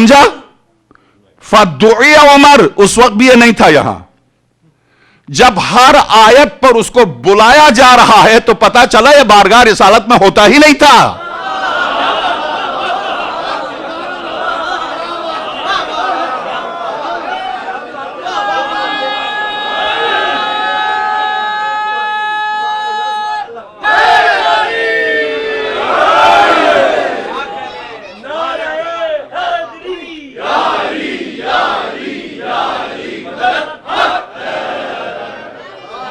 سمجھا؟ فدعی عمر اس وقت بھی یہ نہیں تھا یہاں. جب ہر آیت پر اس کو بلایا جا رہا ہے تو پتا چلا یہ بارگاہ رسالت میں ہوتا ہی نہیں تھا.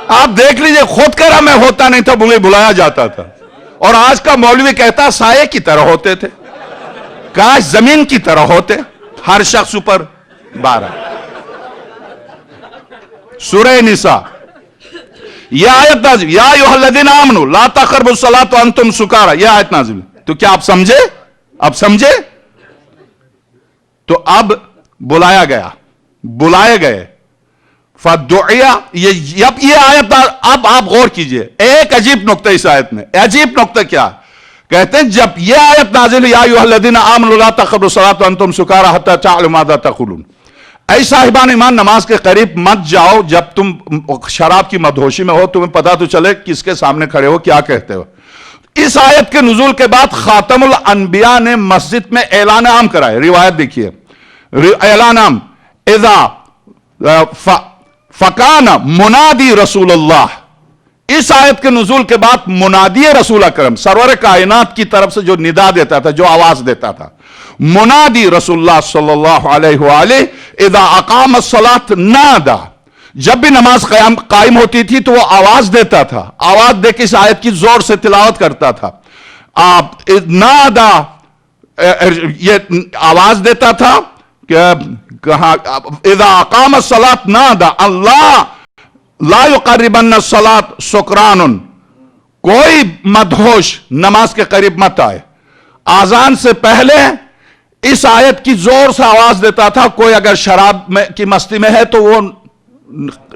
آپ دیکھ لیجئے، خود کرا میں ہوتا نہیں تھا، مجھے بلایا جاتا تھا. اور آج کا مولوی کہتا سائے کی طرح ہوتے تھے، کاش زمین کی طرح ہوتے، ہر شخص اوپر 12. سورہ نساء یہ آیت نازل، یا ایھا الذین آمنوا لا تقربوا الصلاۃ وانتم سکارى، یہ آیت نازل. تو کیا آپ سمجھے؟ اب سمجھے؟ تو اب بلایا گیا، بلائے گئے. فدعیا، یہ آیت، اب آپ غور کیجئے ایک عجیب نقطہ اس آیت میں. عجیب نقطہ کیا کہتے ہیں؟ جب یہ آیت نازل یا ایھا الذین آمنوا لا تقربوا الصلاۃ وانتم سکارى حتی تعلموا ماذا تقولون، اے صاحبان ایمان نماز کے قریب مت جاؤ جب تم شراب کی مدہوشی میں ہو، تمہیں پتا تو چلے کس کے سامنے کھڑے ہو کیا کہتے ہو. اس آیت کے نزول کے بعد خاتم الانبیاء نے مسجد میں اعلان عام کرائے. روایت دیکھیے، اعلان عام، اذا فکان منادی رسول اللہ. اس آیت کے نزول کے بعد منادی رسول اکرم سرور کائنات کی طرف سے جو ندا دیتا تھا، جو آواز دیتا تھا، منادی رسول اللہ صلی اللہ علیہ وآلہ اذا اقام الصلاۃ نادا، جب بھی نماز قائم ہوتی تھی تو وہ آواز دیتا تھا. آواز دے کے اس آیت کی زور سے تلاوت کرتا تھا. نادا، یہ آواز دیتا تھا کہ اذا اقام الصلاۃ نادا اللہ لا یقربن الصلاۃ سکران، کوئی مدہوش نماز کے قریب مت آئے. آذان سے پہلے اس آیت کی زور سے آواز دیتا تھا، کوئی اگر شراب کی مستی میں ہے تو وہ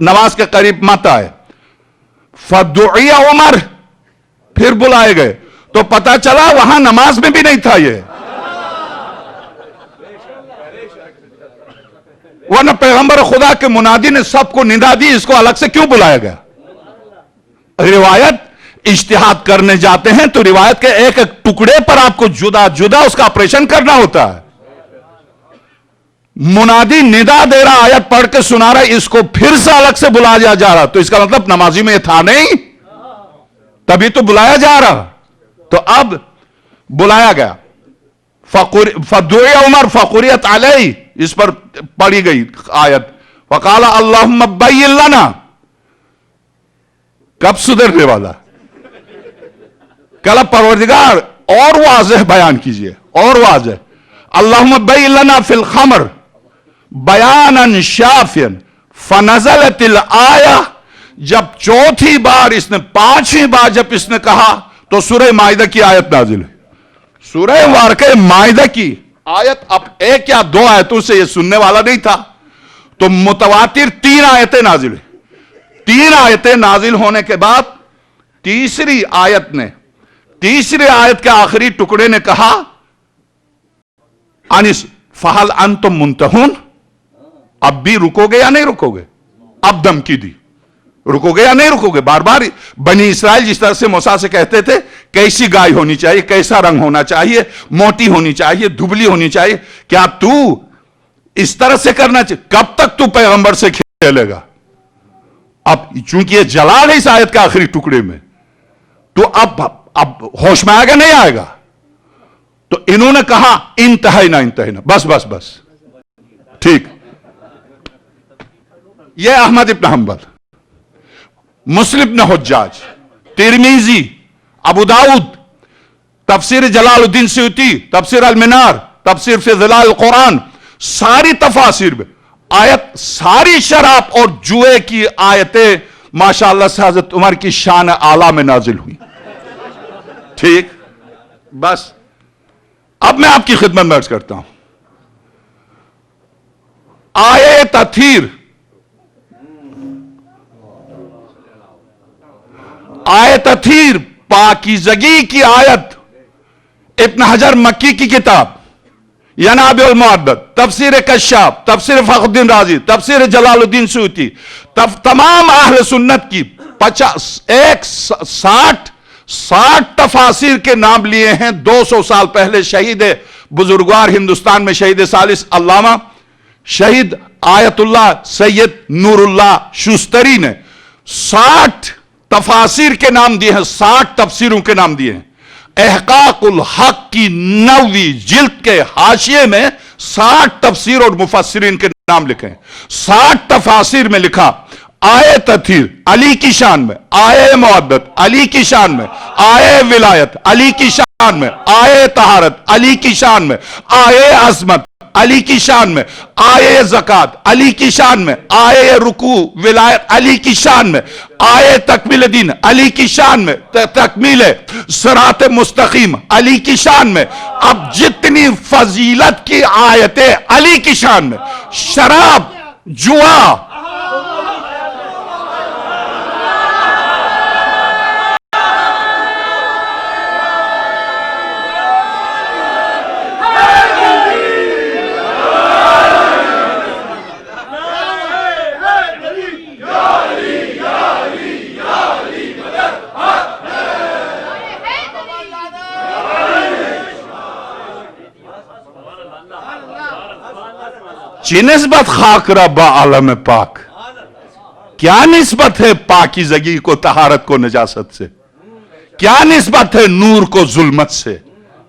نماز کے قریب مت آئے. فدعی عمر، پھر بلائے گئے تو پتا چلا وہاں نماز میں بھی نہیں تھا یہ. ورنہ پیغمبر خدا کے منادی نے سب کو ندا دی، اس کو الگ سے کیوں بلایا گیا؟ روایت اجتہاد کرنے جاتے ہیں تو روایت کے ایک ایک ٹکڑے پر آپ کو جدا جدا اس کا آپریشن کرنا ہوتا ہے. منادی ندا دے رہا، آیت پڑھ کے سنا رہا، اس کو پھر سے الگ سے بلایا جا رہا، تو اس کا مطلب نمازی میں یہ تھا نہیں، تبھی تو بلایا جا رہا. تو اب بلایا گیا. فدعی عمر فقریت علیہ، اس پر پڑھی گئی آیت. وقال اللہم بین لنا، کب سدھرنے والا؟ کل پروردگار اور واضح بیان کیجئے، اور واضح. اللہم بین لنا فی الخمر بیانا شافیا فنزلت الآیہ. جب چوتھی بار اس نے، پانچویں بار جب اس نے کہا تو سورہ مائدہ کی آیت نازل ہوئی. سورہ واقعہ مائدہ کی آیت. اب ایک یا دو آیتوں سے یہ سننے والا نہیں تھا، تو متواتر 3 آیتیں نازل ہوئی. 3 آیتیں نازل ہونے کے بعد تیسری آیت کے آخری ٹکڑے نے کہا انس فہل انتم منتہون، اب بھی رکو گے یا نہیں رکو گے؟ اب دھمکی دی، رکو گے یا نہیں رکو گے؟ بار بار بنی اسرائیل جس طرح سے موسیٰ سے کہتے تھے کیسی گائے ہونی چاہیے، کیسا رنگ ہونا چاہیے، موٹی ہونی چاہیے، دبلی ہونی چاہیے، کیا تو اس طرح سے کرنا چاہیے؟ کب تک تو پیغمبر سے کھیلے گا؟ اب چونکہ یہ جلال ہے اس آیت کے آخری ٹکڑے میں، تو اب ہوش میں آئے گا نہیں آئے گا؟ تو انہوں نے کہا انتہینا، بس بس بس ٹھیک. یہ احمد ابن حنبل، مسلم ابن حجاج، ترمذی، ابو داؤد، تفسیر جلال الدین سیوطی، تفسیر المنار، تفسیر فی ظلال القرآن، ساری تفاسیر میں آیت، ساری شراب اور جوئے کی آیتیں ماشاءاللہ سے حضرت عمر کی شان اعلیٰ میں نازل ہوئی. ٹھیک، بس اب میں آپ کی خدمت میں عرض کرتا ہوں. آیے تطہیر، آیت تطہیر، پاکیزگی کی آیت، ابن حجر مکی کی کتاب، यनाबिल मुअद्दद, तफसीर कश्शाप, तफसीर फखरुद्दीन राजी, तफसीर जलालुद्दीन सूती, तमाम अहले सुन्नत की 60 तफासिर के नाम लिए हैं। 200 साल पहले शहीद बुजुर्गवार हिंदुस्तान में शहीद सालिस अल्लामा शहीद आयतुल्लाह सैयद नूरुल्लाह शुस्तरी ने 60 तफासिर के नाम दिए हैं, 60 तफसीरों के नाम दिए हैं। एहकाकुल हक की 9वीं जिल्द के हाशिए में 60 तफसीर और मुफस्सिरीन के नाम लिखे हैं। 60 तफासिर में लिखा आए तथीर अली की शान में, आए मुअद्दद अली की शान में, आए विलायत अली की शान में, आए तहारत अली की शान में, आए अजमत अली की शान में, आए ज़कात अली की शान में, आए रुकू विलायत अली की शान में, आए तकमील दीन अली की शान में, तकमील सिरात मुस्तकीम अली की शान में। अब जितनी फजीलत की आयतें अली की शान में, शराब, जुआ, निस्बत खाक रब्बा आलम पाक, क्या निस्बत है पाकीज़गी को तहारत को नजासत से, क्या निस्बत है नूर को जुल्मत से।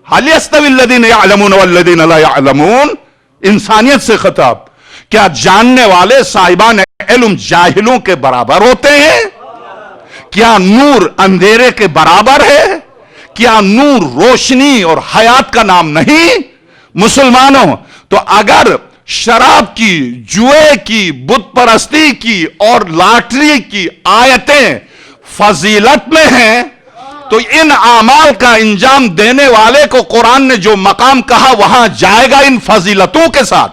हल यस्तविल्लज़ीना यअलमून वल्लज़ीना ला यअलमून, इंसानियत से खिताब। क्या जानने वाले साहिबान इल्म जाहिलों के बराबर होते हैं? क्या नूर अंधेरे के बराबर है? क्या नूर रोशनी और हयात का नाम नहीं? मुसलमानों, तो अगर शराब की, जुए की, बुत परस्ती की और लॉटरी की आयतें फजीलत में हैं, तो इन आमाल का इंजाम देने वाले को कुरान ने जो मकाम कहा वहां जाएगा इन फजीलतों के साथ।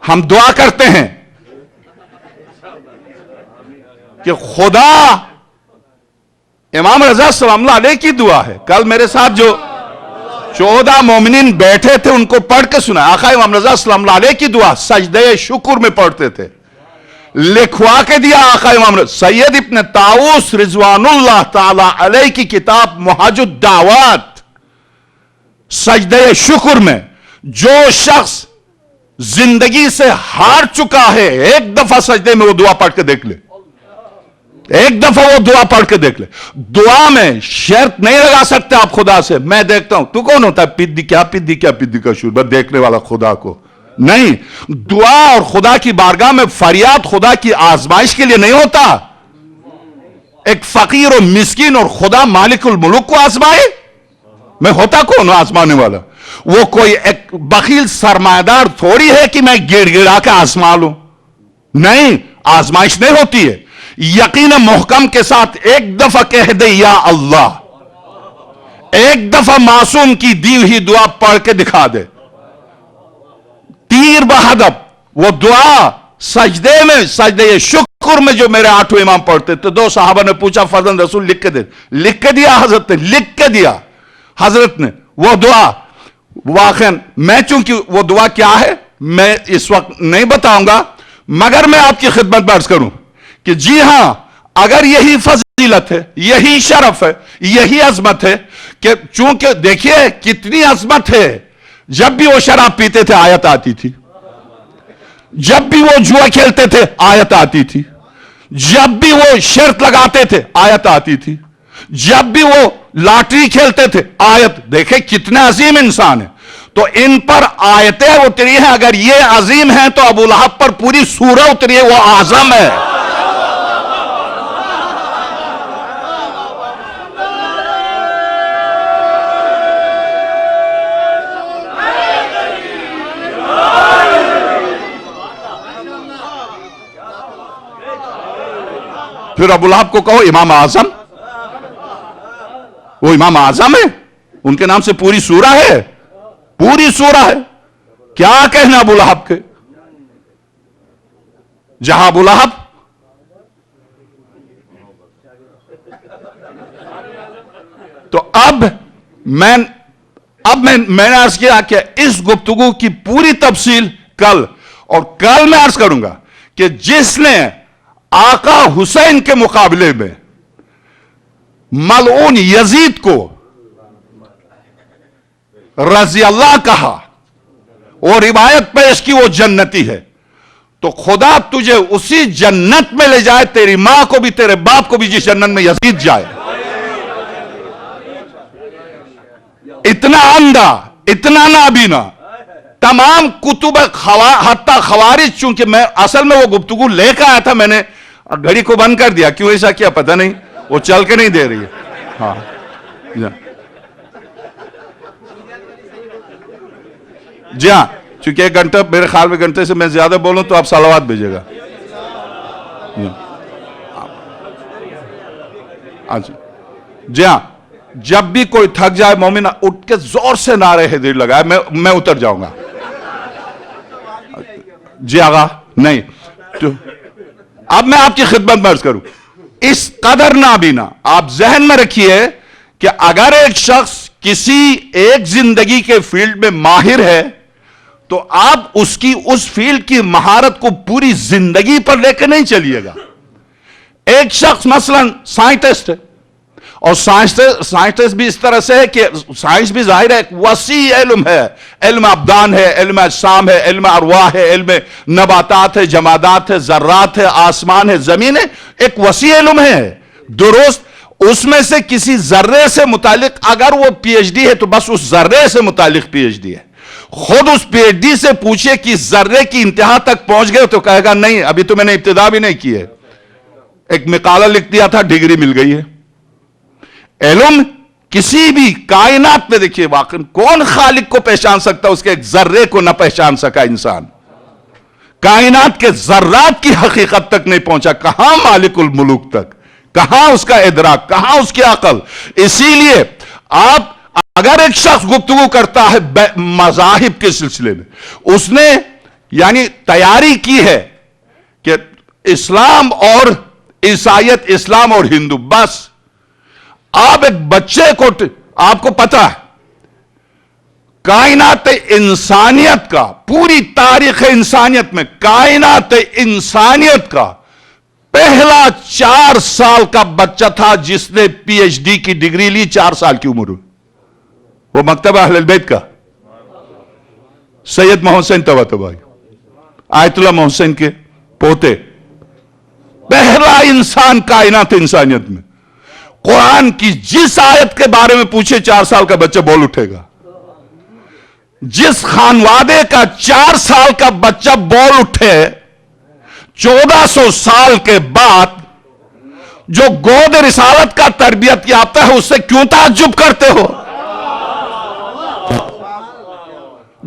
हम दुआ करते हैं कि खुदा, इमाम रजा सलामुल्लाह अलैह की दुआ है। कल मेरे साथ जो 14 मोमिनीन बैठे थे उनको पढ़ के सुना। आका इमाम रजा सलामुल्लाह अलैह की दुआ सजदे शुक्र में पढ़ते थे, लिखवा के दिया आका इमाम सैयद इब्न ताऊस रिजवानुल्लाह ताला अलैह की किताब मुहाजुद दावात, सजदे शुक्र में जो शख्स जिंदगी से हार चुका है, एक दफा सजदे में वो दुआ पढ़ के देख ले, एक दफा वो दुआ पढ़ के देख ले। दुआ में शर्त नहीं लगा सकते आप खुदा से, मैं देखता हूं, तू कौन होता है? पिद्दी क्या पिद्दी का शुरू, बस देखने वाला खुदा को नहीं। दुआ और खुदा की बारगाह में फरियाद खुदा की आजमाइश के लिए नहीं होता। एक फकीर और मिस्किन और खुदा मालिकुल मुल्क को आजमाए, मैं होता कौन आजमाने वाला? वो कोई एक बखील सरमायादार थोड़ी है कि मैं गिड़गिड़ा के आजमा लूं। नहीं, आजमाइश नहीं होती है। यकीन मोहकम के साथ एक दफा कह दे या अल्लाह, एक दफा मासूम की दी हुई दुआ पढ़ के दिखा दे, तीर बहदब वो दुआ सजदे में, सजदे शुक्र में जो मेरे 8 इमाम पढ़ते थे। 2 साहबा ने पूछा फर्जंद रसूल लिख के दे, लिख के दिया हजरत ने, लिख के दिया हजरत ने वो दुआ। वाकई मैं, चूंकि वो दुआ क्या है मैं इस वक्त नहीं बताऊंगा, मगर मैं आपकी खिदमत में अर्ज करूं कि जी हां, अगर यही फजीलत है, यही शरफ है, यही अजमत है कि चूंकि देखिए कितनी अजमत है, जब भी वो शराब पीते थे आयत आती थी, जब भी वो जुआ खेलते थे आयत आती थी, जब भी वो शर्त लगाते थे आयत आती थी, जब भी वो लॉटरी खेलते थे आयत। देखे कितने अजीम इंसान है, तो इन पर आयतें उतरी हैं। अगर ये अजीम है तो अबू लहब पर पूरी सूरह उतरी है, वो आजम है। फिर अबू लहब को कहो इमाम आजम, वो इमाम आजम है, उनके नाम से पूरी सूरा है, पूरी सूरा है। क्या कहना अबू लहब के? जहां अबू लहब اب میں نے عرض کیا کہ اس گفتگو کی پوری تفصیل کل میں عرض کروں گا کہ جس نے آقا حسین کے مقابلے میں ملعون یزید کو رضی اللہ کہا اور روایت پیش کی وہ جنتی ہے، تو خدا تجھے اسی جنت میں لے جائے، تیری ماں کو بھی تیرے باپ کو بھی جس جنت میں یزید جائے۔ اتنا اندھا، اتنا نابینا، تمام کتب حتی خوارج، چونکہ میں اصل میں وہ گفتگو لے کے آیا تھا، میں نے گھڑی کو بند کر دیا، کیوں ایسا کیا پتہ نہیں، وہ چل کے نہیں دے رہی ہے۔ ہاں جی ہاں، چونکہ ایک گھنٹہ، میرے خیال میں گھنٹے سے میں زیادہ بولوں تو آپ صلوات بھیجے گا۔ جی ہاں، جب بھی کوئی تھک جائے مومن اٹھ کے زور سے نعرے حیدری لگائے، میں اتر جاؤں گا۔ جی آغا نہیں، اب میں آپ کی خدمت میں عرض کروں، اس قدر نابینا آپ ذہن میں رکھیے کہ اگر ایک شخص کسی ایک زندگی کے فیلڈ میں ماہر ہے تو آپ اس فیلڈ کی مہارت کو پوری زندگی پر لے کے نہیں چلیے گا۔ ایک شخص مثلا سائنٹسٹ ہے، اور سائنٹسٹ بھی اس طرح سے ہے کہ سائنس بھی ظاہر ہے ایک وسیع علم ہے، علم ابدان ہے، علم اجسام ہے، علم ارواح ہے، علم نباتات ہے، جمادات ہے، ذرات ہے، آسمان ہے، زمین ہے، ایک وسیع علم ہے درست۔ اس میں سے کسی ذرے سے متعلق اگر وہ پی ایچ ڈی ہے تو بس اس ذرے سے متعلق پی ایچ ڈی ہے۔ خود اس پی ایچ ڈی سے پوچھے کہ ذرے کی انتہا تک پہنچ گئے تو کہے گا نہیں، ابھی تو میں نے ابتدا بھی نہیں کی ہے، ایک مقالہ لکھ دیا تھا، ڈگری مل گئی ہے۔ علم کسی بھی کائنات میں دیکھیے، واقعی کون خالق کو پہچان سکتا، اس کے ایک ذرے کو نہ پہچان سکا انسان، کائنات کے ذرات کی حقیقت تک نہیں پہنچا، کہاں مالک الملوک تک، کہاں اس کا ادراک، کہاں اس کی عقل۔ اسی لیے آپ اگر ایک شخص گفتگو کرتا ہے مذاہب کے سلسلے میں، اس نے یعنی تیاری کی ہے کہ اسلام اور عیسائیت، اسلام اور ہندو، بس آپ ایک بچے کو، آپ کو پتا ہے کائنات انسانیت کا، پوری تاریخ انسانیت میں کائنات انسانیت کا پہلا 4 سال کا بچہ تھا جس نے پی ایچ ڈی کی ڈگری لی 4 سال کی عمر میں، وہ مکتبہ اہل البیت کا سید محسن طباطبائی، آیت اللہ محسن کے پوتے، پہلا انسان کائنات انسانیت میں۔ قرآن کی جس آیت کے بارے میں پوچھے 4 سال کا بچہ بول اٹھے گا، جس خانوادے کا 4 سال کا بچہ بول اٹھے 1400 سال کے بعد، جو گود رسالت کا تربیت یافتہ ہے، اس سے کیوں تعجب کرتے ہو؟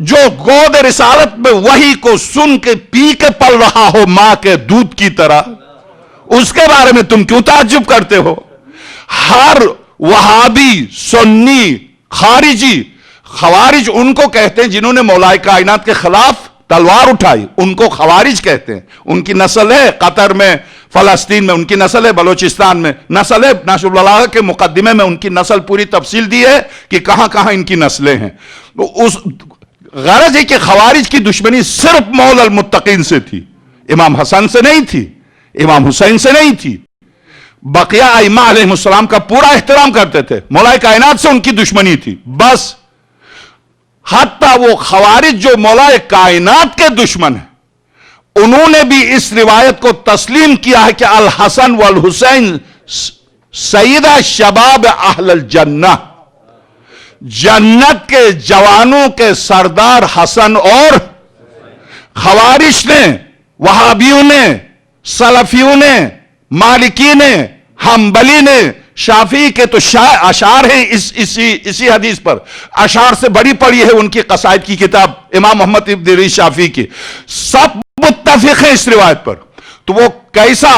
جو گود رسالت میں وحی کو سن کے پی کے پل رہا ہو ماں کے دودھ کی طرح، اس کے بارے میں تم کیوں تعجب کرتے ہو؟ ہر وہابی، سنی، خارجی، خوارج ان کو کہتے ہیں جنہوں نے مولائے کائنات کے خلاف تلوار اٹھائی، ان کو خوارج کہتے ہیں۔ ان کی نسل ہے قطر میں، فلسطین میں، ان کی نسل ہے بلوچستان میں، نسل ہے ناشر اللہ کے مقدمے میں ان کی نسل پوری تفصیل دی ہے کہ کہاں کہاں ان کی نسلیں ہیں۔ غرض ہے کہ خوارج کی دشمنی صرف مولا المتقین سے تھی، امام حسن سے نہیں تھی، امام حسین سے نہیں تھی، بقیہ ائمہ علیہ السلام کا پورا احترام کرتے تھے، مولا کائنات سے ان کی دشمنی تھی بس۔ حتیٰ وہ خوارج جو مولا کائنات کے دشمن ہیں، انہوں نے بھی اس روایت کو تسلیم کیا ہے کہ الحسن والحسین سیدہ شباب اہل الجنہ، جنت کے جوانوں کے سردار حسن اور خوارج نے، وہابیوں نے، سلفیوں نے، مالکی نے، حنبلی نے، شافعی کے تو اشعار ہیں اسی حدیث پر، اشعار سے بڑی پڑی ہے ان کی قصائد کی کتاب امام محمد ابن ادریس شافعی کی، سب متفق ہیں اس روایت پر۔ تو وہ کیسا،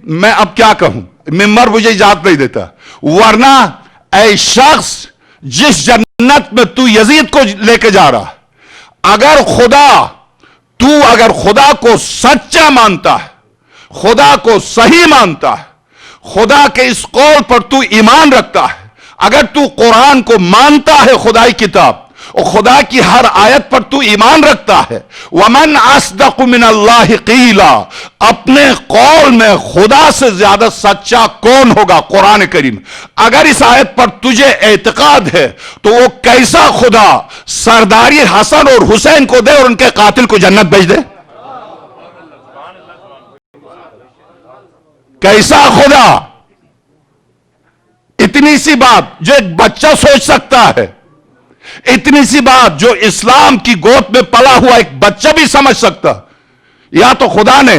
میں اب کیا کہوں، ممبر مجھے اجازت نہیں دیتا، ورنہ اے شخص جس جنت میں تو یزید کو لے کے جا رہا، اگر خدا کو سچا مانتا ہے، خدا کو صحیح مانتا ہے، خدا کے اس قول پر تو ایمان رکھتا ہے، اگر تو قرآن کو مانتا ہے خدائی کتاب اور خدا کی ہر آیت پر تو ایمان رکھتا ہے، وَمَنْ أَصْدَقُ مِنَ اللَّهِ قِيلًا، اپنے قول میں خدا سے زیادہ سچا کون ہوگا؟ قرآن کریم۔ اگر اس آیت پر تجھے اعتقاد ہے تو وہ کیسا خدا سرداری حسن اور حسین کو دے اور ان کے قاتل کو جنت بھیج دے؟ کیسا خدا؟ اتنی سی بات جو ایک بچہ سوچ سکتا ہے، اتنی سی بات جو اسلام کی گود میں پلا ہوا ایک بچہ بھی سمجھ سکتا، یا تو خدا نے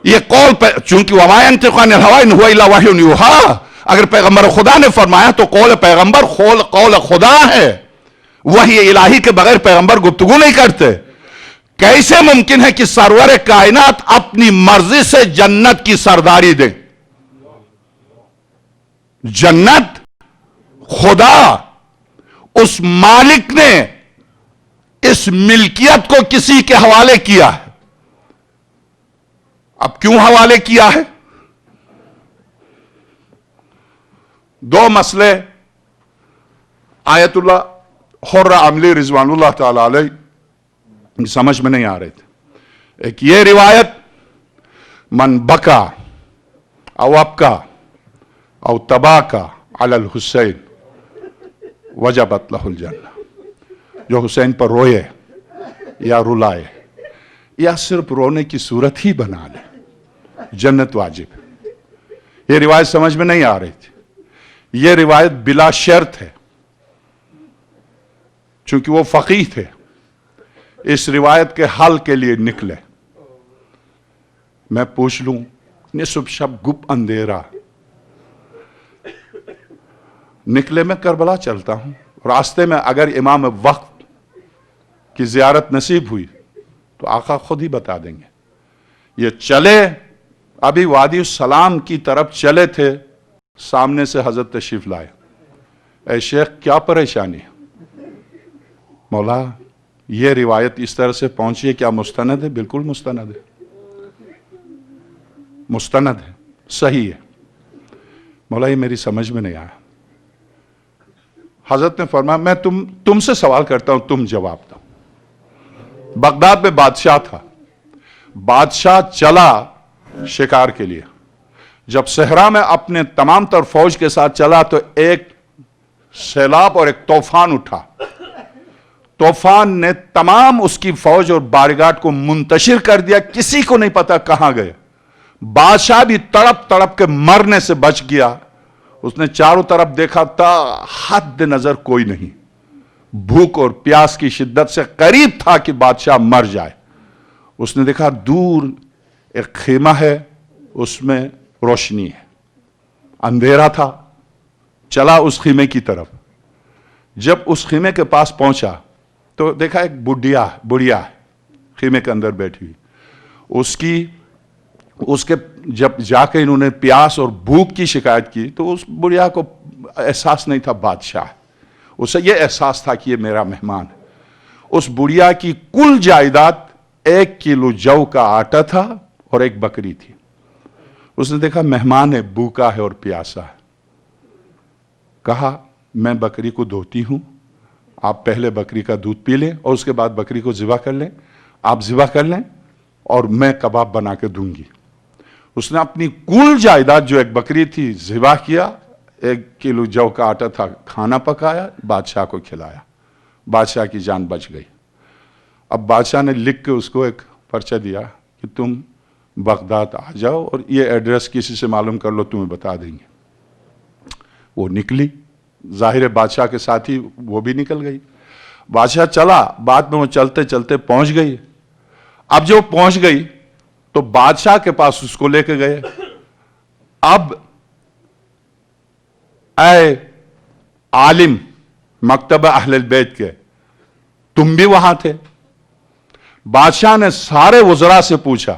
یہ قول چونکہ وَمَا يَنطِقُ عَنِ الْهَوَىٰ إِنْ هُوَ إِلَّا وَحْيٌ يُوحَىٰ، اگر پیغمبر خدا نے فرمایا تو قول پیغمبر قول خدا ہے، وحی الہی کے بغیر پیغمبر گفتگو نہیں کرتے۔ کیسے ممکن ہے کہ سرور کائنات اپنی مرضی سے جنت کی سرداری دے؟ جنت خدا اس مالک نے اس ملکیت کو کسی کے حوالے کیا ہے۔ اب کیوں حوالے کیا ہے؟ دو مسئلے آیت اللہ حر عملی رضوان اللہ تعالی علیہ سمجھ میں نہیں آ رہے تھے۔ ایک یہ روایت من بکا او ابکا او تباکا علی الحسین وجبت لہ الجنہ، جو حسین پر روئے یا رلائے یا صرف رونے کی صورت ہی بنا لے جنت واجب ہے۔ یہ روایت سمجھ میں نہیں آ رہی تھی۔ یہ روایت بلا شرط ہے، چونکہ وہ فقیہ تھے، اس روایت کے حل کے لیے نکلے۔ میں پوچھ لوں، نصف شب گپ اندھیرا، نکلے میں کربلا چلتا ہوں، راستے میں اگر امام وقت کی زیارت نصیب ہوئی تو آقا خود ہی بتا دیں گے۔ یہ چلے، ابھی وادی السلام کی طرف چلے تھے، سامنے سے حضرت تشریف لائے۔ اے شیخ کیا پریشانی ہے؟ مولا یہ روایت اس طرح سے پہنچی ہے، کیا مستند ہے؟ بالکل مستند ہے، مستند ہے، صحیح ہے۔ مولا یہ میری سمجھ میں نہیں آیا۔ حضرت نے فرمایا میں تم سے سوال کرتا ہوں، تم جواب دو۔ بغداد میں بادشاہ تھا، بادشاہ چلا شکار کے لیے، جب صحرا میں اپنے تمام تر فوج کے ساتھ چلا تو ایک سیلاب اور ایک طوفان اٹھا۔ طوفان نے تمام اس کی فوج اور باریگاٹ کو منتشر کر دیا، کسی کو نہیں پتا کہاں گئے۔ بادشاہ بھی تڑپ تڑپ کے مرنے سے بچ گیا۔ اس نے چاروں طرف دیکھا تھا، حد نظر کوئی نہیں، بھوک اور پیاس کی شدت سے قریب تھا کہ بادشاہ مر جائے۔ اس نے دیکھا دور ایک خیمہ ہے، اس میں روشنی ہے، اندھیرا تھا، چلا اس خیمے کی طرف۔ جب اس خیمے کے پاس پہنچا تو دیکھا ایک بڑھیا ہے خیمے کے اندر بیٹھی ہوئی۔ اس کے جب جا کے انہوں نے پیاس اور بھوک کی شکایت کی تو اس بڑھیا کو احساس نہیں تھا بادشاہ، اسے یہ احساس تھا کہ یہ میرا مہمان ہے۔ اس بڑھیا کی کل جائیداد 1 کلو جو کا آٹا تھا اور ایک بکری تھی۔ اس نے دیکھا مہمان ہے، بھوکا ہے اور پیاسا ہے، کہا میں بکری کو دھوتی ہوں، آپ پہلے بکری کا دودھ پی لیں اور اس کے بعد بکری کو ذبح کر لیں، آپ ذبح کر لیں اور میں کباب بنا کے دوں گی۔ اس نے اپنی کل جائیداد جو ایک بکری تھی ذبح کیا، 1 کلو جو کا آٹا تھا، کھانا پکایا، بادشاہ کو کھلایا، بادشاہ کی جان بچ گئی۔ اب بادشاہ نے لکھ کے اس کو ایک پرچہ دیا کہ تم بغداد آ جاؤ اور یہ ایڈریس کسی سے معلوم کر لو، تمہیں بتا دیں گے۔ وہ نکلی، ظاہر بادشاہ کے ساتھ ہی وہ بھی نکل گئی۔ بادشاہ چلا، بعد میں وہ چلتے چلتے پہنچ گئی۔ اب جو پہنچ گئی تو بادشاہ کے پاس اس کو لے کے گئے۔ اب اے عالم مکتبہ اہل البیت کے، تم بھی وہاں تھے؟ بادشاہ نے سارے وزراء سے پوچھا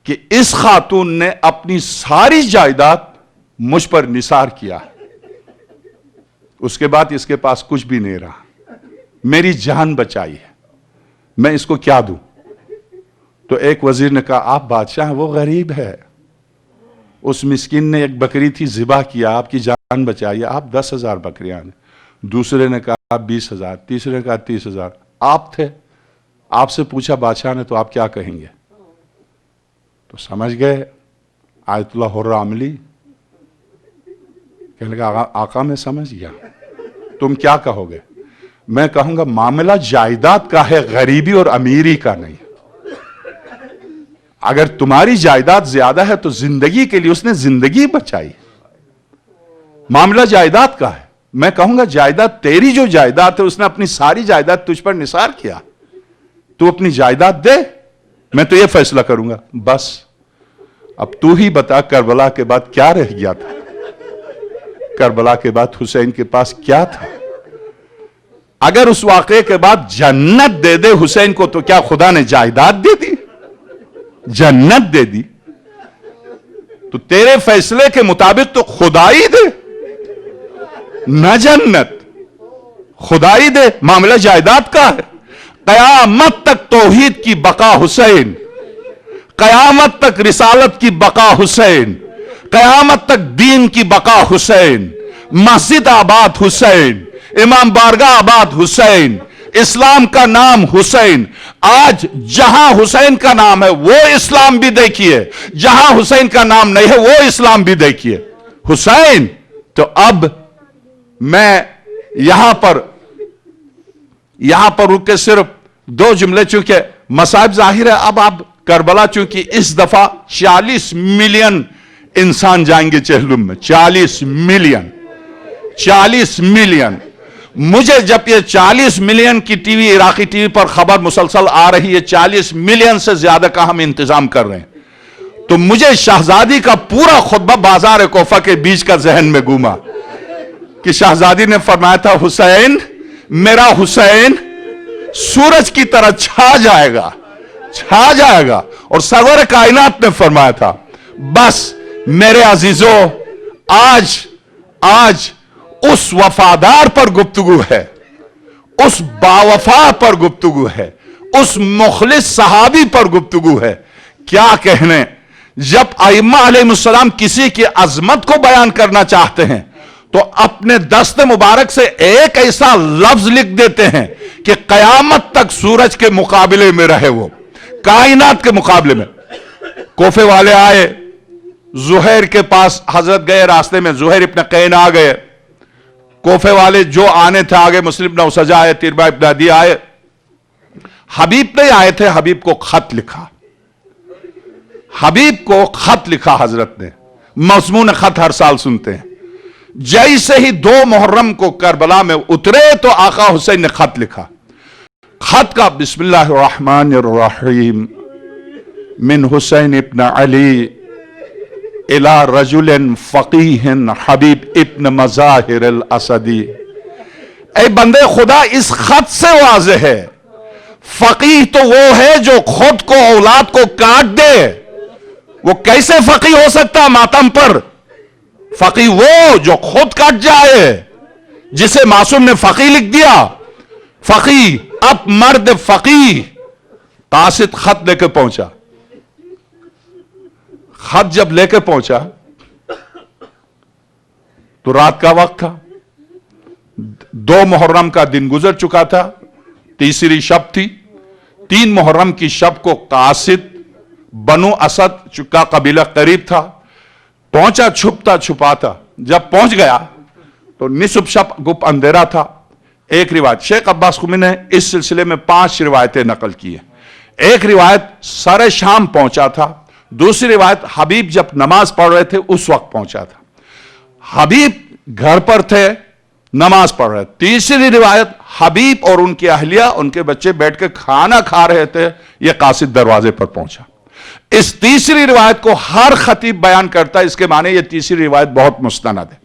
کہ اس خاتون نے اپنی ساری جائیداد مجھ پر نثار کیا، اس کے بعد اس کے پاس کچھ بھی نہیں رہا، میری جان بچائی ہے، میں اس کو کیا دوں؟ تو ایک وزیر نے کہا آپ بادشاہ ہیں، وہ غریب ہے، اس مسکین نے ایک بکری تھی ذبح کیا، آپ کی جان بچائی، آپ 10,000 بکریاں ہیں، دوسرے نے کہا 20,000، تیسرے نے کہا 30,000، آپ تھے، آپ سے پوچھا بادشاہ نے تو آپ کیا کہیں گے؟ تو سمجھ گئے آیت اللہ حر عملی، کہنے لگا آقا میں سمجھ گیا، تم کیا کہو گے؟ میں کہوں گا معاملہ جائیداد کا ہے، غریبی اور امیری کا نہیں۔ اگر تمہاری جائیداد زیادہ ہے تو زندگی کے لیے اس نے زندگی بچائی، معاملہ جائیداد کا ہے۔ میں کہوں گا جائیداد تیری جو جائیداد ہے اس نے اپنی ساری جائیداد تجھ پر نثار کیا، تو اپنی جائیداد دے، میں تو یہ فیصلہ کروں گا۔ بس اب تو ہی بتا کربلا کے بعد کیا رہ گیا تھا؟ کربلا کے بعد حسین کے پاس کیا تھا؟ اگر اس واقعے کے بعد جنت دے دے حسین کو تو کیا خدا نے جائیداد دے دی؟ جنت دے دی تو تیرے فیصلے کے مطابق تو خدائی دے، نہ جنت، خدائی دے۔ معاملہ جائیداد کا ہے۔ قیامت تک توحید کی بقا حسین، قیامت تک رسالت کی بقا حسین، قیامت تک دین کی بقا حسین، مسجد آباد حسین، امام بارگاہ آباد حسین، اسلام کا نام حسین۔ آج جہاں حسین کا نام ہے وہ اسلام بھی دیکھیے، جہاں حسین کا نام نہیں ہے وہ اسلام بھی دیکھیے۔ حسین تو اب میں یہاں پر رک کے صرف 2 جملے، چونکہ مصائب ظاہر ہے۔ اب آپ کربلا چونکہ اس دفعہ 40 ملین انسان جائیں گے چہلم میں، 40 ملین، 40 ملین۔ مجھے جب یہ 40 ملین کی ٹی وی، عراقی ٹی وی پر خبر مسلسل آ رہی ہے 40 ملین سے زیادہ کا ہم انتظام کر رہے ہیں، تو مجھے شہزادی کا پورا خطبہ بازار کوفہ کے بیچ کا ذہن میں گھوما کہ شہزادی نے فرمایا تھا حسین، میرا حسین سورج کی طرح چھا جائے گا، چھا جائے گا۔ اور سرور کائنات نے فرمایا تھا بس میرے عزیزو، آج اس وفادار پر گفتگو ہے، اس باوفا پر گفتگو ہے، اس مخلص صحابی پر گفتگو ہے۔ کیا کہنے، جب ائمہ علیہ السلام کسی کی عظمت کو بیان کرنا چاہتے ہیں تو اپنے دست مبارک سے ایک ایسا لفظ لکھ دیتے ہیں کہ قیامت تک سورج کے مقابلے میں رہے، وہ کائنات کے مقابلے میں۔ کوفے والے آئے، زہیر کے پاس حضرت گئے، راستے میں زہیر ابن قین آ گئے، کوفے والے جو آنے تھے آگے، مسلم بن اسجع آئے، تیربہ ابن عدی آئے، حبیب نہیں آئے تھے، حبیب کو خط لکھا، حبیب کو خط لکھا حضرت نے۔ مضمون خط ہر سال سنتے ہیں۔ جیسے ہی 2 محرم کو کربلا میں اترے تو آقا حسین نے خط لکھا۔ خط کا بسم اللہ الرحمن الرحیم، من حسین ابن علی الى رجل فقیہ حبیب ابن مظاہر الاسدی۔ اے بندے خدا، اس خط سے واضح ہے فقیہ تو وہ ہے جو خود کو، اولاد کو کاٹ دے۔ وہ کیسے فقیہ ہو سکتا ماتم پر؟ فقیہ وہ جو خود کٹ جائے، جسے معصوم نے فقیہ لکھ دیا۔ فقیہ، اب مرد فقیہ۔ قاصد خط لے کے پہنچا، خط جب لے کے پہنچا تو رات کا وقت تھا، 2 محرم کا دن گزر چکا تھا، تیسری شب تھی۔ 3 محرم کی شب کو قاصد بنو اسد کا قبیلہ قریب تھا، پہنچا چھپتا چھپاتا۔ جب پہنچ گیا تو نصف شب گپ اندھیرا تھا۔ ایک روایت شیخ عباس قمی نے اس سلسلے میں 5 روایتیں نقل کی ہیں۔ ایک روایت سر شام پہنچا تھا، دوسری روایت حبیب جب نماز پڑھ رہے تھے اس وقت پہنچا تھا، حبیب گھر پر تھے نماز پڑھ رہے، تیسری روایت حبیب اور ان کی اہلیہ، ان کے بچے بیٹھ کے کھانا کھا رہے تھے، یہ قاصد دروازے پر پہنچا۔ اس تیسری روایت کو ہر خطیب بیان کرتا ہے، اس کے معنی یہ تیسری روایت بہت مستند ہے۔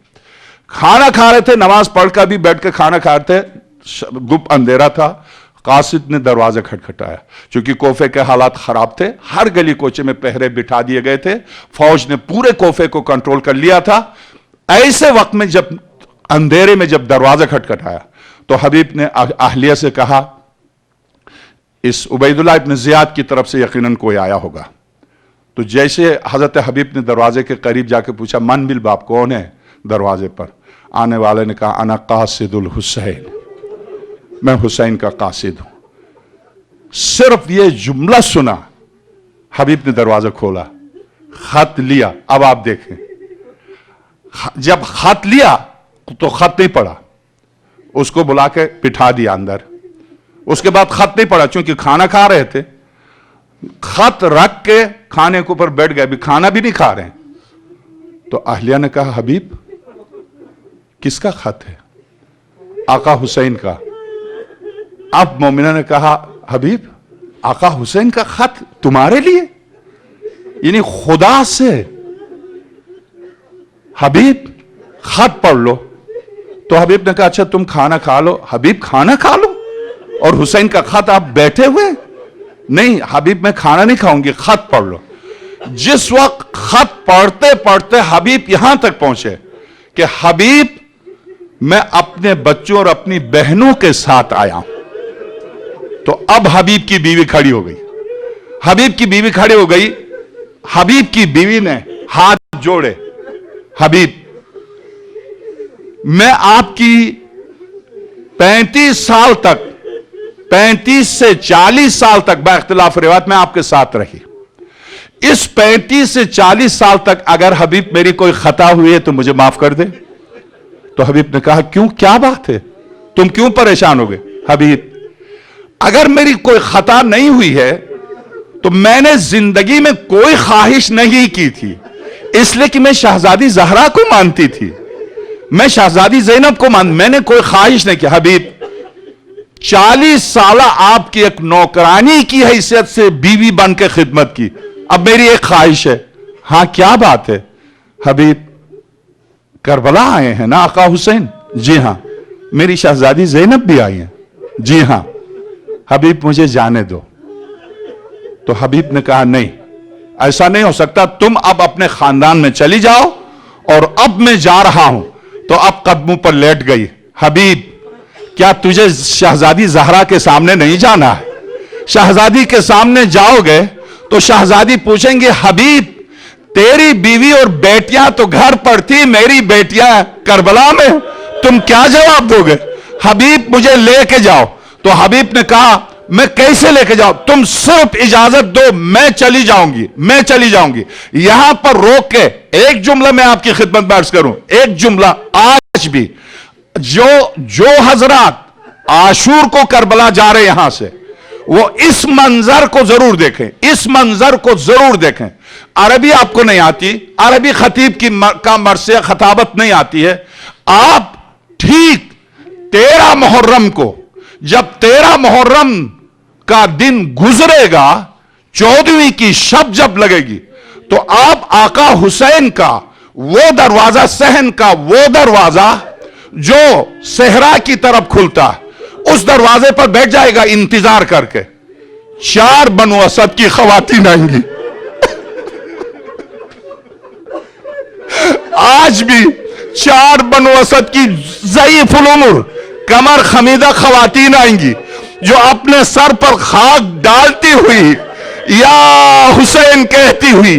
کھانا کھا رہے تھے، نماز پڑھ کر بھی بیٹھ کے کھانا کھا رہے تھے، گپ اندھیرا تھا، قاصد نے دروازہ کھٹکھٹایا۔ چونکہ کوفے کے حالات خراب تھے، ہر گلی کوچے میں پہرے بٹھا دیے گئے تھے، فوج نے پورے کوفے کو کنٹرول کر لیا تھا۔ ایسے وقت میں جب اندھیرے میں جب دروازہ کھٹکھٹایا تو حبیب نے اہلیہ سے کہا اس عبید اللہ ابن زیاد کی طرف سے یقیناً کوئی آیا ہوگا۔ तो जैसे हजरत हबीब ने दरवाजे के करीब जाके पूछा, मन बिल बाप, कौन है दरवाजे पर? आने वाले ने कहा, अना कासिदुल हुसैन, मैं हुसैन का कासिद हूं। सिर्फ ये जुमला सुना, हबीब ने दरवाजा खोला, खत लिया। अब आप देखें, जब खत लिया तो खत नहीं पढ़ा, उसको बुला के बिठा दिया अंदर। उसके बाद खत नहीं पढ़ा, क्योंकि खाना खा रहे थे। खत रख के खाने के ऊपर बैठ गए, अभी खाना भी नहीं खा रहे हैं। तो अहलिया ने कहा, हबीब किसका खत है? आका हुसैन का। अब मोमिना ने कहा, हबीब आका हुसैन का खत तुम्हारे लिए, यानी खुदा से। हबीब खत पढ़ लो। तो हबीब ने कहा, अच्छा तुम खाना खा लो। हबीब खाना खा लो और हुसैन का खत आप बैठे हुए? नहीं हबीब, मैं खाना नहीं खाऊंगी, खत पढ़ लो। जिस वक्त खत पढ़ते पढ़ते हबीब यहां तक पहुंचे कि हबीब मैं अपने बच्चों और अपनी बहनों के साथ आया हूं, तो अब हबीब की बीवी खड़ी हो गई। हबीब की बीवी खड़ी हो गई। हबीब की बीवी ने हाथ जोड़े, हबीब मैं आपकी 35 साल तक, 35 से 40 साल तक बाइख्तिलाफ रिवायत में आपके साथ रही। इस 35 से 40 साल तक अगर हबीब मेरी कोई खता हुई है तो मुझे माफ कर दे। तो हबीब ने कहा, क्यों, क्या बात है, तुम क्यों परेशान हो गए? हबीब अगर मेरी कोई खता नहीं हुई है तो मैंने जिंदगी में कोई ख्वाहिश नहीं की थी, इसलिए कि मैं शहजादी जहरा को मानती थी, मैं शहजादी ज़ैनब को मैंने कोई ख्वाहिश नहीं की। हबीब 40 साल आपकी एक नौकरानी की हैसियत से बीवी बन के खिदमत की, अब मेरी एक ख्वाहिश है। हां क्या बात है? हबीब करबला आए हैं ना आका हुसैन? जी हां। मेरी शहजादी ज़ैनब भी आई है? जी हां। हबीब मुझे जाने दो। तो हबीब ने कहा, नहीं ऐसा नहीं हो सकता, तुम अब अपने खानदान में चली जाओ और अब मैं जा रहा हूं। तो अब कदमों पर लेट गई। हबीब क्या तुझे शहजादी जहरा के सामने नहीं जाना है? शहजादी के सामने जाओगे तो शहजादी पूछेंगे, हबीब तेरी बीवी और बेटियां तो घर पर थी, मेरी बेटियां करबला में, तुम क्या जवाब दोगे? हबीब मुझे लेके जाओ। तो हबीब ने कहा, मैं कैसे लेके जाऊं? तुम सिर्फ इजाजत दो, मैं चली जाऊंगी, मैं चली जाऊंगी। यहां पर रोक के एक जुमला मैं आपकी खिदमत में अर्ज करूं, एक जुमला। आज भी जो हजरात आशूर को करबला जा रहे यहां से, वो इस मंजर को जरूर देखें, इस मंजर को जरूर देखें। अरबी आपको नहीं आती, अरबी खतीब की का मरसे खताबत नहीं आती है। आप ठीक 13 मुहर्रम को, जब 13 मुहर्रम का दिन गुजरेगा, 14वीं की शब जब लगेगी, तो आप आका हुसैन का वो दरवाजा, सहन का वो दरवाजा जो सहरा की तरफ खुलता है, उस दरवाजे पर बैठ जाएगा इंतजार करके। 4 बनु असद की खवातीन आएंगी। आज भी 4 बनु असद की ज़ईफ़ुल उम्र, कमर खमीदा खवातीन आएंगी, जो अपने सर पर खाक डालती हुई या हुसैन कहती हुई।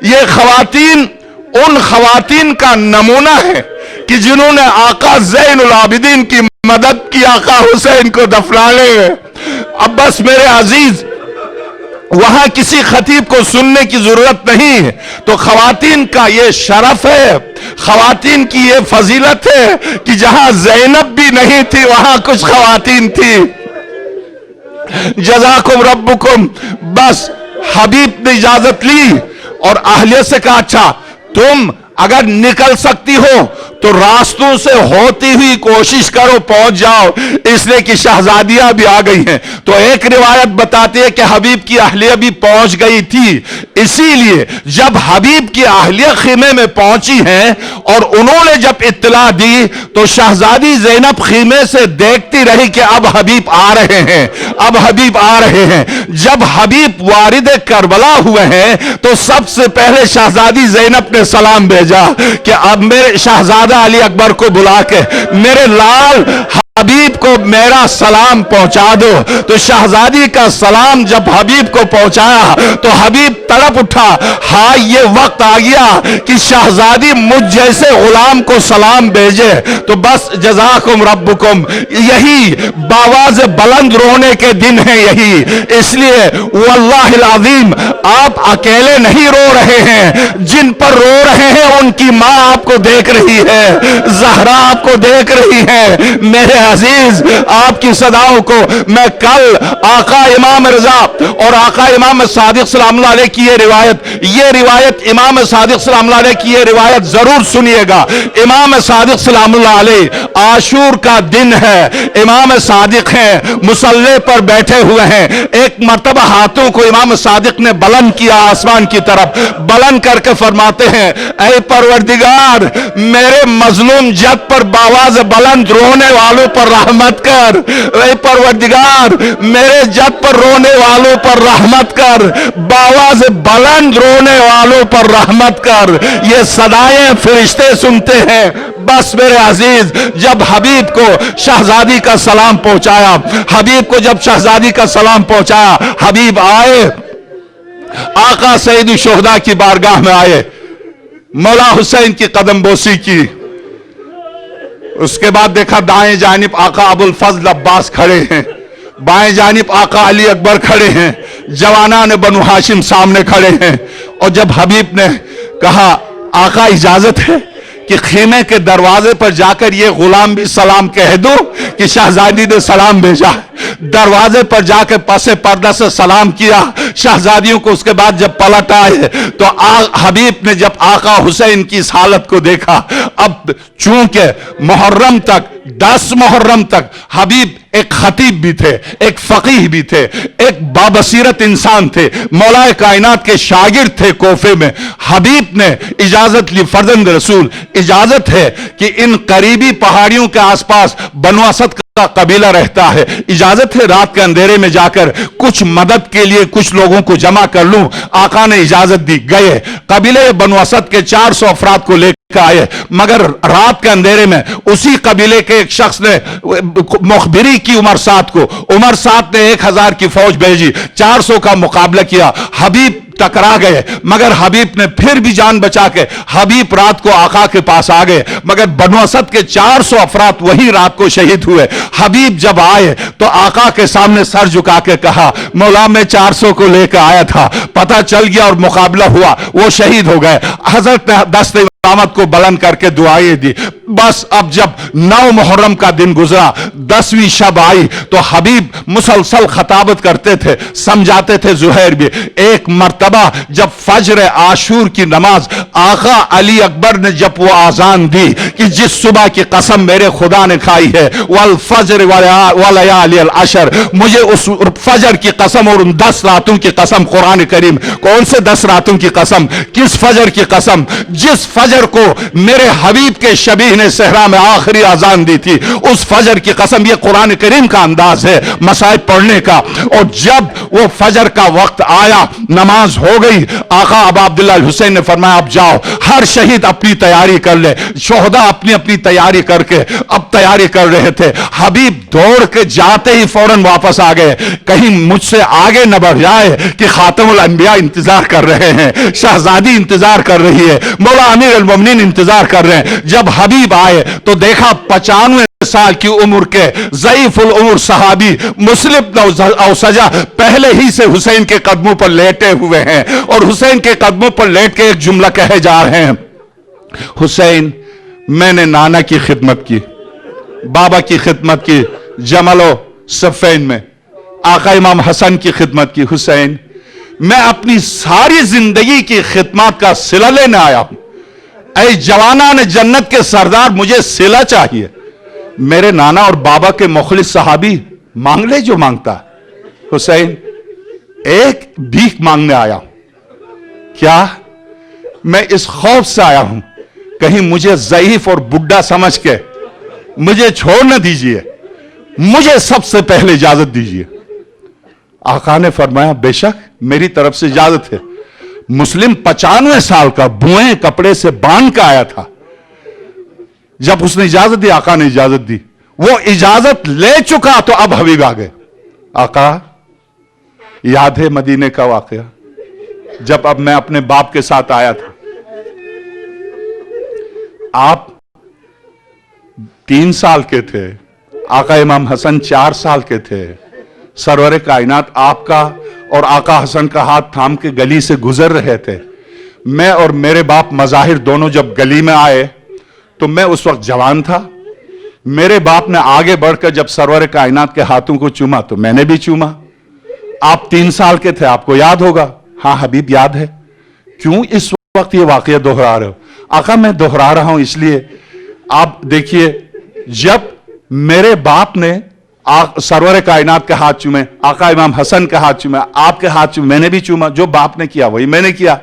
ये खवातीन उन खवातीन का नमूना है कि जिन्होंने आका ज़ैनुल आबिदीन की मदद की आका हुसैन को दफनाने में। अब बस मेरे अजीज, वहां किसी खतीब को सुनने की जरूरत नहीं है। तो खवातीन का ये शरफ है, खवातीन की ये फजीलत है कि जहां ज़ैनब भी नहीं थी वहां कुछ खवातीन थी। जज़ाकुम रब्बुकुम। बस हबीब ने इजाजत ली और अहलिया से कहा, अच्छा तुम अगर निकल सकती हो तो रास्तों से होती हुई कोशिश करो, पहुंच जाओ, इसलिए कि शहजादियां भी आ गई हैं। तो एक रिवायत बताती है कि हबीब की अहलिया भी पहुंच गई थी। इसीलिए जब हबीब की अहलिया खीमे में पहुंची हैं और उन्होंने जब इत्तला दी तो शहजादी ज़ैनब खीमे से देखती रही कि अब हबीब आ रहे हैं, अब हबीब आ रहे हैं। जब हबीब वारिद करबला हुए हैं तो सबसे पहले शहजादी ज़ैनब ने सलाम भेजा कि अब मेरे शहजादा अली अकबर को बुला के मेरे लाल हबीब को मेरा सलाम पहुंचा दो। तो शहजादी का सलाम जब हबीब को पहुंचाया तो हबीब तड़प उठा, हाँ ये वक्त आ गया कि शहजादी मुझ जैसे गुलाम को सलाम भेजे। तो बस जज़ाकुम रब्बुकुम, यही बावाज़ बुलंद रोने के दिन है यही। इसलिए वल्लाहिल अज़ीम आप अकेले नहीं रो रहे हैं, जिन पर रो रहे हैं उनकी माँ आपको देख रही है, ज़हरा आपको देख रही है। मेरे अजीज, आपकी सदाओं को मैं कल आका इमाम रज़ा और आका इमाम सादिक सलामुल्लाह अलैह की ये रिवायत इमाम सादिक सलामुल्लाह अलैह की ये रिवायत जरूर सुनिएगा। इमाम सादिक सलामुल्लाह अलैह आशूर का दिन है, इमाम सादिक हैं, मुसल्ले पर बैठे हुए हैं। एक मर्तबा हाथों को इमाम सादिक ने बुलंद किया आसमान की तरफ, बुलंद करके फरमाते हैं, ऐ परवरदिगार मेरे मजलूम जद पर बावाज़ बुलंद रोने वालों पर रहमत कर। ऐ परवरदिगार मेरे जद पर रोने वालों पर रहमत कर, बावाज़ बुलंद रोने वालों पर रहमत कर। ये सदाएं फरिश्ते सुनते हैं। बस मेरे अजीज, जब हबीब को शहजादी का सलाम पहुंचाया, हबीब को जब शहजादी का सलाम पहुंचाया, हबीब आए, आका सईद शुहदा की बारगाह में आए, मौला हुसैन की कदम बोसी की। उसके बाद देखा दाएं जानिब आका अबुल फजल अब्बास खड़े हैं, बाएं जानिब आका अली अकबर खड़े हैं, जवानान बनु हाशिम सामने खड़े हैं। और जब हबीब ने कहा आका इजाजत है कि खेमे के दरवाजे पर जाकर ये गुलाम भी सलाम कह दो कि शहजादी ने सलाम भेजा। दरवाजे पर जाकर पसे पर्दा से सलाम किया शहजादियों को। उसके बाद जब पलट आए तो हबीब ने जब आका हुसैन की इस हालत को देखा, अब चूंकि मुहर्रम तक 10 मुहर्रम तक हबीब एक खतीब भी थे, एक फकीह भी थे, एक बाबसीरत इंसान थे, मौलाए कायनात के शागिर्द थे कोफे में। हबीब ने इजाजत ली, फर्जंद रसूल इजाजत है कि इन करीबी पहाड़ियों के आसपास बनु असद का कबीला रहता है, इजाजत है रात के अंधेरे में जाकर कुछ मदद के लिए कुछ लोगों को जमा कर लूं। आका ने इजाजत दी, गए कबीले बनु असद के 400 अफराद को लेकर आए। मगर रात के अंधेरे में उसी कबीले के एक शख्स ने मुखबिरी की उमर साद को, उमर साद ने 1000 की फौज भेजी, 400 का मुकाबला किया। हबीब टकरा गए, मगर हबीब ने फिर भी जान बचा के हबीब रात को आका के पास आ गए। मगर बनु असद के 400 अफराद वही रात को शहीद हुए। हबीब जब आए तो आका के सामने सर झुका के कहा, मौला मैं 400 को लेकर आया था, पता चल गया और मुकाबला हुआ, वो शहीद हो गए। हजरत ने दस्त इमामत को बुलंद करके दुआएं दी। बस अब जब 9 मुहर्रम का दिन गुजरा, 10वीं शब आई तो हबीब मुसलसल खताबत करते थे, समझाते थे। जुहैर भी एक मर्तबा जब फज्र आशूर की नमाज आका अली अकबर ने जब वो आजान दी कि जिस सुबह की कसम मेरे खुदा ने खाई है, वल फज्र वलयाली अल अशर, मुझे उस फजर की कसम और उन 10 रातों की कसम, कुरान करीम कौन से 10 रातों की कसम, किस फजर की कसम, जिस फजर को मेरे हबीब के शबीह ने सहरा में आखिरी आजान दी थी, उस फजर की कसम। ये कुरान करीम का अंदाज है मसाइब पढ़ने का। और जब वो फजर का वक्त आया, नमाज हो गई, आका अबा अब्दुल्लाह हुसैन ने फरमाया अब जाओ, हर शहीद अपनी तैयारी कर ले। शोहदा अपनी अपनी तैयारी करके अब तैयारी कर रहे थे। हबीब दौड़ के जाते ही फौरन वापस आ गए, कहीं मुझसे आगे न बढ़ जाए कि खातमुल अंबिया इंतजार कर रहे हैं, शहजादी इंतजार कर रही है, मौला अमीर अल मोमिनीन इंतजार कर रहे हैं। जब हबीब आए तो देखा 95 साल की उम्र के ज़ईफुल उम्र सहाबी मुस्लिम औसजा पहले ही से हुसैन के कदमों पर लेटे हुए हैं और हुसैन के कदमों पर लेट के एक जुमला कहे जा रहे हैं, हुसैन मैंने नाना की खिदमत की, बाबा की खिदमत की, जमलो सफेन में आका इमाम हसन की खिदमत की। हुसैन मैं अपनी सारी जिंदगी की खिदमत का सिला लेने आया हूं। ऐ जवाना ने जन्नत के सरदार, मुझे सिला चाहिए। मेरे नाना और बाबा के मुखलिस सहाबी मांग ले जो मांगता। हुसैन एक भीख मांगने आया हूं। क्या? मैं इस खौफ से आया हूं कहीं मुझे ज़ईफ और बुढ़ा समझ के मुझे छोड़ न दीजिए, मुझे सबसे पहले इजाजत दीजिए। आका ने फरमाया बेशक मेरी तरफ से इजाजत है। मुस्लिम 95 साल का बुए कपड़े से बांध का आया था। जब उसने इजाजत दी, आका ने इजाजत दी, वो इजाजत ले चुका तो अब हबीब आ गए। आका, याद है मदीने का वाकया, जब अब मैं अपने बाप के साथ आया था, आप 3 साल के थे, आका इमाम हसन 4 साल के थे। सरवर कायनात आपका और आका हसन का हाथ थाम के गली से गुजर रहे थे। मैं और मेरे बाप मजाहिर दोनों जब गली में आए तो मैं उस वक्त जवान था। मेरे बाप ने आगे बढ़कर जब सरवर कायनात के हाथों को चूमा तो मैंने भी चूमा। आप 3 साल के थे, आपको याद होगा। हाँ हबीब, याद है। क्यों इस वक्त ये वाकया दोहरा रहे हो? आका, मैं दोहरा रहा हूं इसलिए, आप देखिए, जब मेरे बाप ने सरवर कायनात के हाथ चूमे, आका इमाम हसन के हाथ चूमे, आपके हाथ चूमे, मैंने भी चूमा। जो बाप ने किया वही मैंने किया।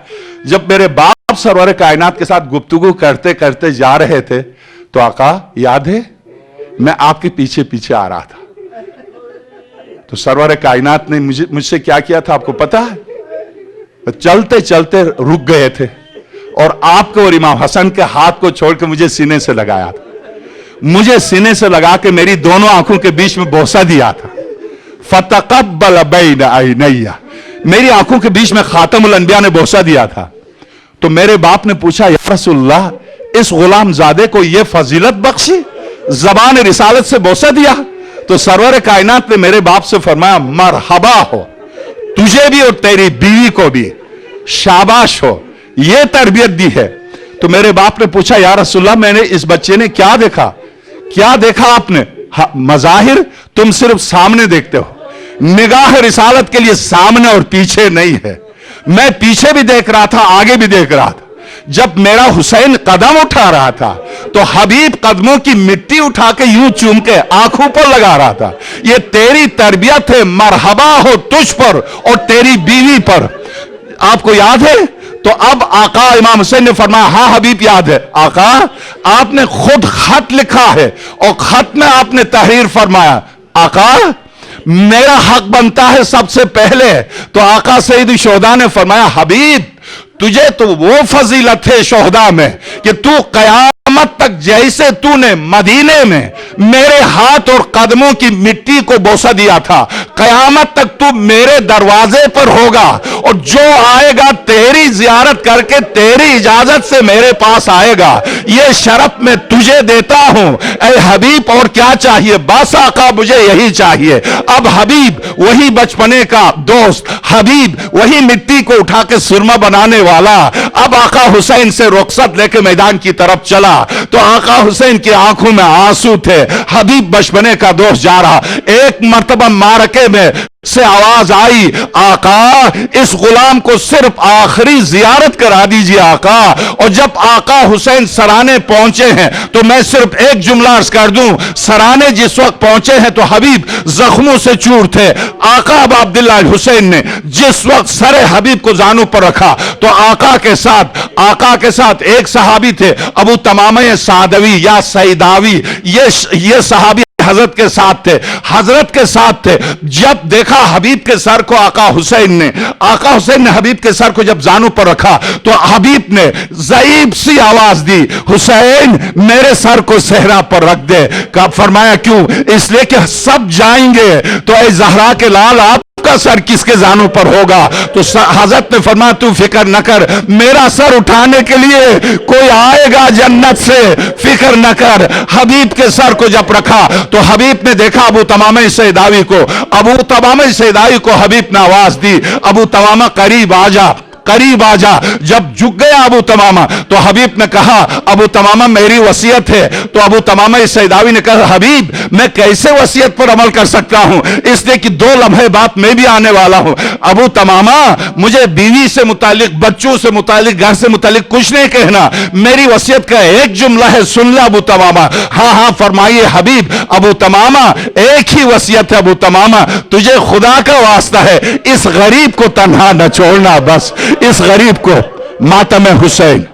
जब मेरे बाप सरवर कायनात के साथ गुफ्तगू करते करते जा रहे थे तो आका, याद है, मैं आपके पीछे पीछे आ रहा था। तो सरवर कायनात ने मुझसे क्या किया था आपको पता है? चलते चलते रुक गए थे और आपको और इमाम हसन के हाथ को छोड़कर मुझे सीने से लगाया था। मुझे सीने से लगा के मेरी दोनों आंखों के बीच में बोसा दिया था। फतक़ब्बल बैन ऐनैया, मेरी आंखों के बीच में खातमुल अंबिया ने बोसा दिया था। तो मेरे बाप ने पूछा, या रसूलल्लाह, इस गुलाम जादे को यह फजीलत बख्शी, जबान रिसालत से बोसा दिया? तो सरवर कायनात ने मेरे बाप से फरमाया, मरहबा हो, तुझे भी और तेरी बीवी को भी, शाबाश हो, यह तरबियत दी है। तो मेरे बाप ने पूछा, या रसूलल्लाह, मैंने इस बच्चे ने क्या देखा? क्या देखा आपने? मजाहिर तुम सिर्फ सामने देखते हो, निगाह रिसालत के लिए सामने और पीछे नहीं है। मैं पीछे भी देख रहा था, आगे भी देख रहा था। जब मेरा हुसैन कदम उठा रहा था तो हबीब कदमों की मिट्टी उठा के यूं चूम के आंखों पर लगा रहा था। ये तेरी तरबियत है, मरहबा हो तुझ पर और तेरी बीवी पर। आपको याद है? तो अब आका इमाम हुसैन ने फरमाया, हाँ हबीब याद है। आका, आपने खुद खत लिखा है और खत में आपने तहरीर फरमाया, आका मेरा हक बनता है सबसे पहले। तो आका सईद शोहदा ने फरमाया, हबीब तुझे तो वो फजीलत है शोहदा में कि तू कयामत तक जैसे तूने मदीने में मेरे हाथ और कदमों की मिट्टी को बोसा दिया था, कयामत तक तू मेरे दरवाजे पर होगा और जो आएगा तेरी जियारत करके तेरी इजाजत से मेरे पास आएगा। ये शरफ मैं तुझे देता हूं ऐ हबीब, और क्या चाहिए? बस आका मुझे यही चाहिए। अब हबीब वही बचपने का दोस्त, हबीब वही मिट्टी को उठा के सुरमा बनाने वाला, अब आका हुसैन से रुखसत लेके मैदान की तरफ चला तो आका हुसैन की आंखों में आंसू थे। हबीब बचपने का दोस्त जा रहा। एक मर्तबा मारके में से आवाज आई, आका इस गुलाम को सिर्फ आखिरी जियारत करा दीजिए आका। और जब आका हुसैन सराने पहुंचे हैं तो मैं सिर्फ एक जुमला अर्ज कर दूं, सराने जिस वक्त पहुंचे हैं तो हबीब जख्मों से चूर थे। आका अब अब्दुल्लाह हुसैन ने जिस वक्त सरे हबीब को जानू पर रखा तो आका के साथ एक सहाबी थे, अबू तमामा सादवी या सईदावी, ये सहाबी हजरत के साथ थे। जब देखा हबीब के सर को आका हुसैन ने हबीब के सर को जब जानू पर रखा तो हबीब ने ज़ईफ सी आवाज दी, हुसैन मेरे सर को सहरा पर रख दे। कब फरमाया क्यों? इसलिए कि सब जाएंगे तो ऐ ज़हरा के लाल आप का सर किसके जानों पर होगा? तो हजरत ने फरमाया तू फिक्र न कर, मेरा सर उठाने के लिए कोई आएगा जन्नत से, फिक्र न कर। हबीब के सर को जब रखा तो हबीब ने देखा अबू तमामा सैदावी को हबीब ने आवाज दी, अबू तमामा करीब आ जा। जब झुक गया अबू तमामा तो हबीब ने कहा, अबू तमामा मेरी वसीयत है। तो अबू तमामा सैदावी ने कहा, हबीब मैं कैसे वसीयत पर अमल कर सकता हूं, इसलिए कि 2 लम्हे बाद मैं भी आने वाला हूं। अबू तमामा मुझे बीवी से मुतालिक, बच्चों से मुतालिक, घर से मुतालिक कुछ नहीं कहना, मेरी वसीयत का एक जुमला है, सुन ला अबू तमामा। हाँ फरमाइए हबीब। अबू तमामा एक ही वसीयत है, अबू तमामा तुझे खुदा का वास्ता है इस गरीब को तन्हा न छोड़ना, बस इस गरीब को। मातम हुसैन।